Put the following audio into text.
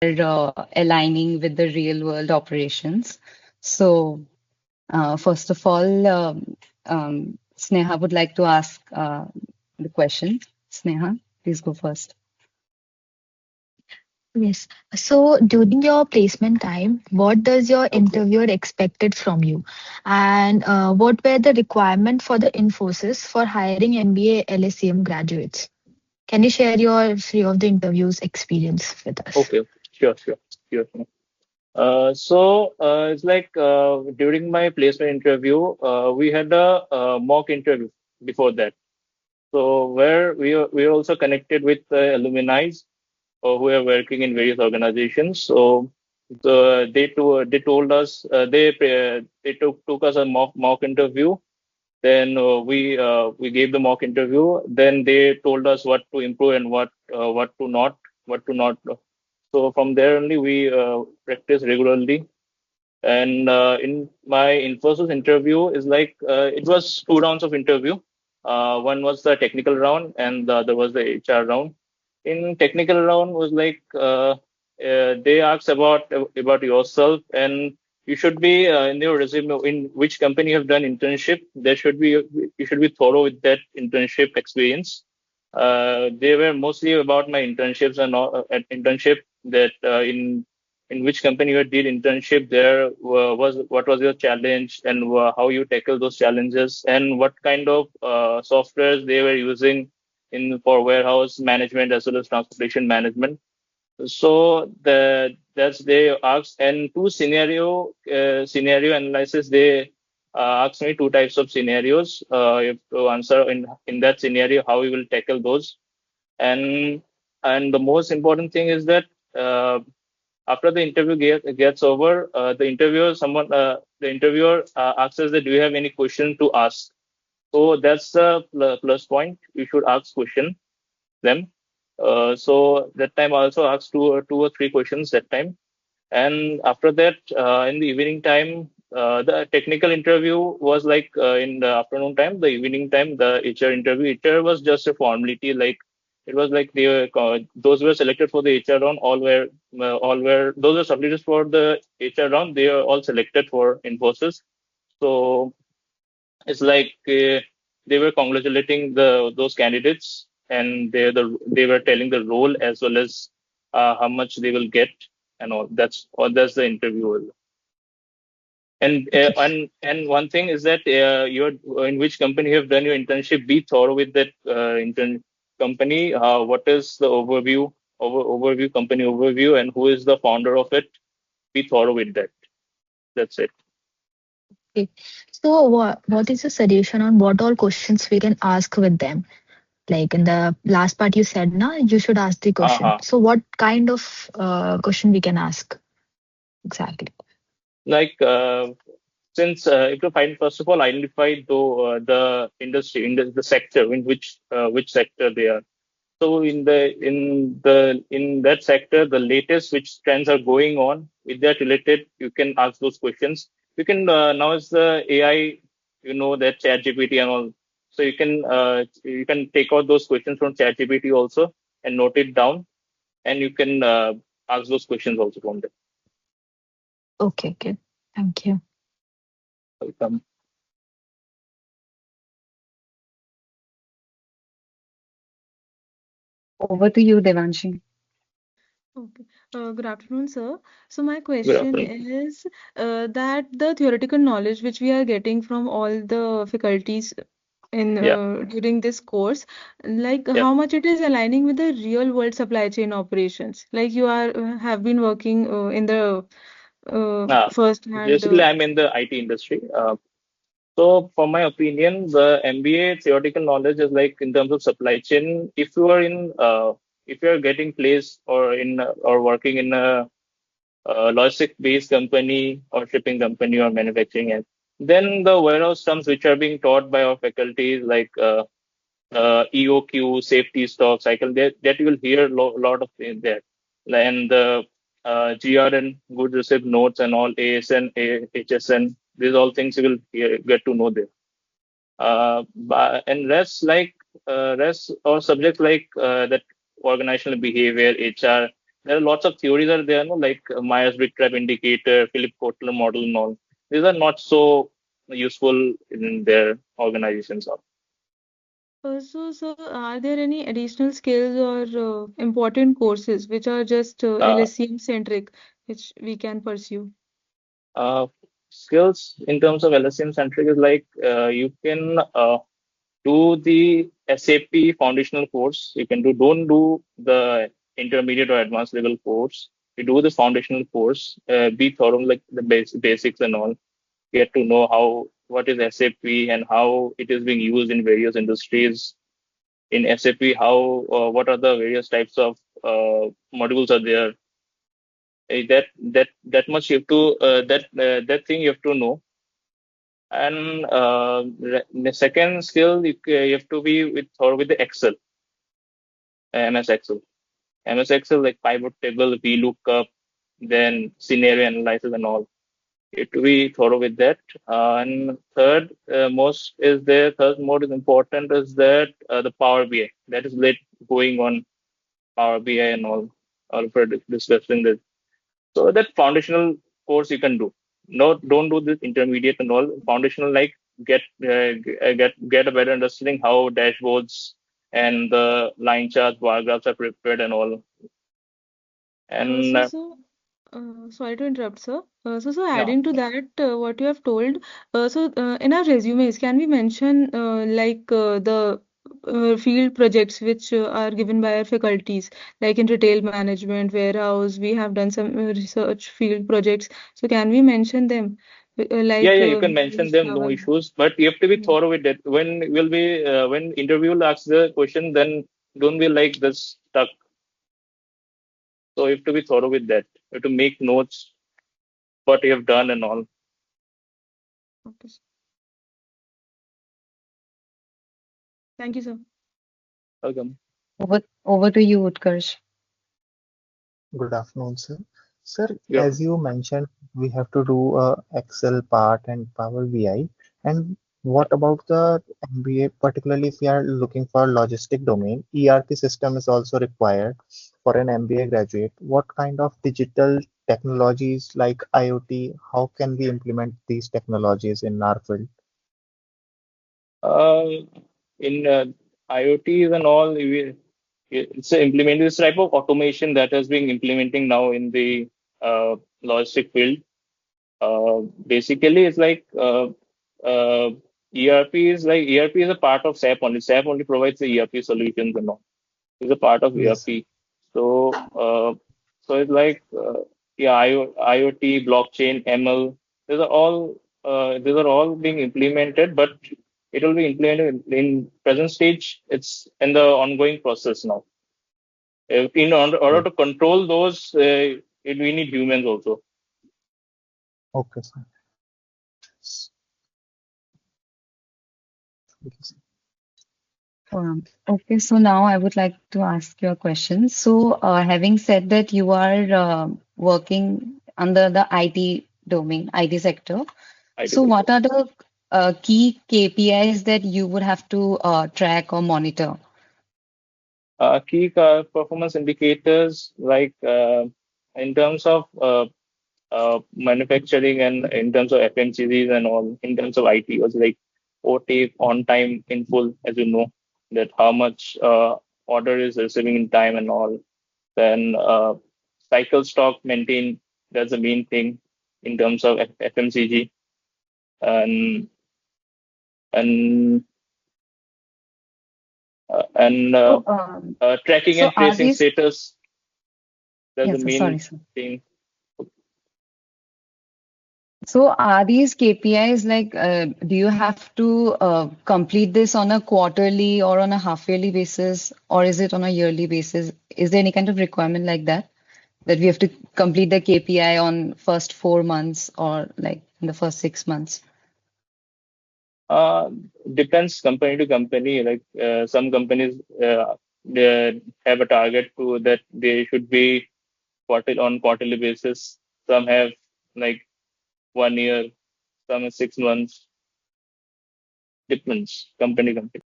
aligning with the real world operations. So, first of all, Sneha would like to ask the question. Sneha, please go first. Yes. So during your placement time, what does your Okay. interviewer expected from you? And what were the requirement for the Infosys for hiring MBA LSCM graduates? Can you share your few of the interviews experience with us? Okay. Sure. It's like during my placement interview, we had a mock interview before that. So where we are also connected with alumni who are working in various organizations. So they told us they took us a mock interview. Then we gave the mock interview. Then they told us what to improve and what to not. So from there only we practice regularly. And in my Infosys interview is like it was 2 rounds of interview. One was the technical round, and the other was the HR round. In technical round was like they asked about yourself, and you should be in your resume in which company you have done internship. There should be you should be thorough with that internship experience. They were mostly about my internships and internship that in which company you did internship there was what was your challenge and how you tackle those challenges and what kind of softwares they were using in for warehouse management as well as transportation management. So that's they asked and two scenario analysis. They asked me two types of scenarios. You have to answer in that scenario how you will tackle those. And and the most important thing is that after the interview gets over, the interviewer asks us that do you have any question to ask? So that's the plus point. You should ask question them. So that time I also asked two or three questions that time. And after that, in the evening time, the technical interview was like in the afternoon time. The evening time, the HR interview. HR was just a formality. Like it was like they were, those were selected for the HR round. All were those were submitted for the HR round. They are all selected for Infosys. So it's like they were congratulating those candidates, and they were telling the role as well as how much they will get and all. That's the interview. And Okay. one thing is that you're in which company you have done your internship. Be thorough with that intern company. What is the overview company overview, and who is the founder of it? Be thorough with that. That's it. Okay. So what is the suggestion on what all questions we can ask with them? Like in the last part you said, na, you should ask the question. Uh-huh. So what kind of question we can ask exactly? Like since if you find first of all identify the industry the sector in which sector they are. So in that sector, the latest which trends are going on with that related, you can ask those questions. You can now it's the AI, that ChatGPT and all. So you can take out those questions from ChatGPT also and note it down, and you can ask those questions also from Okay, okay. Thank you. there. Over to you, Devanshi. Okay. Good afternoon, sir. So my Good question afternoon. is that the theoretical knowledge which we are getting from all the faculties in Yeah, during this course, like yeah. how much it is aligning with the real world supply chain operations? Like you are have been working in the Uh, first hand. Basically, I'm in the IT industry. So, for my opinion, the MBA theoretical knowledge is like in terms of supply chain. If you are getting placed or working in a logistic-based company or shipping company or manufacturing, and then the warehouse terms which are being taught by our faculties like EOQ, safety stock cycle, that you will hear lot of in there. And the GRN, good receipt notes and all, ASN, HSN, these all things you will get to know there. And rest or subjects like that organizational behavior, HR, there are lots of theories are there, no, like Myers-Briggs trap indicator, Philip Kotler model, and all. These are not so useful in their organizations. So, are there any additional skills or important courses which are just Uh, LSCM centric, which we can pursue? uh, Skills in terms of LSM centric is like you can do the SAP foundational course. You can do don't do the intermediate or advanced level course. You do the foundational course. Be thorough like the basics and all. Get to know how what is SAP and how it is being used in various industries. In SAP, how what are the various types of modules are there. That much you have to that thing you have to know. And the second skill you have to be with or with the Excel, MS Excel. MS Excel like pivot table, VLOOKUP, then scenario analysis and all. You have to be thorough with that. And third, most is the third mode is important is that the Power BI that is late going on Power BI and all for discussing this. So that foundational course you can do. No, don't do this intermediate and all. Foundational like get a better understanding how dashboards and the line charts, bar graphs are prepared and all. Uh, And so, so, Sorry to interrupt, sir. yeah, Adding to that, what you have told, in our resumes, can we mention the field projects which are given by our faculties, like in retail management, warehouse, we have done some research field projects. So, can we mention them? yeah, you can We mention used them, no our. issues. But you have to be Yeah. thorough with it. When interview will ask the question, then don't be like this stuck. So you have to be thorough with that. You have to make notes what you have done and all. Okay. Thank you, sir. Welcome. Over to you, Utkarsh. Good afternoon, sir. Sir, Yeah. as you mentioned, we have to do a Excel part and Power BI. And what about the MBA, particularly if we are looking for logistic domain? ERP system is also required for an MBA graduate. What kind of digital technologies like IoT, how can we implement these technologies in our field? Uh, in IoTs and all, it's implementing this type of automation that has been implementing now in the logistic field. Basically, it's like uh, ERP is a part of SAP only. SAP only provides the ERP solutions and all. It's a part of Yes. ERP. So it's like yeah, IoT, blockchain, ML. These are all being implemented, but it will be implemented in present stage. It's in the ongoing process now. In order Okay, to control those, we need humans also. okay, sir. S- okay, Okay, so now I would like to ask you a question. So, having said that you are working under the IT domain, IT sector, IT so sector. what are the key KPIs that you would have to track or monitor? Key performance indicators like in terms of manufacturing and in terms of FMCGs and all, in terms of IT, was like OT on time in full, as you know, that how much order is receiving in time and all. Then cycle stock maintained, that's the main thing in terms of FMCG. And and and So, tracking so and are tracing these, status, that's the yes, sir, sorry, main sir. thing. So are these KPIs like, do you have to complete this on a quarterly or on a half yearly basis, or is it on a yearly basis? Is there any kind of requirement like that, that we have to complete the KPI on first 4 months or like in the first 6 months? Uh, Depends company to company. Like some companies they have a target to that they should be quarterly basis. Some have like 1 year, some is 6 months. Depends company company.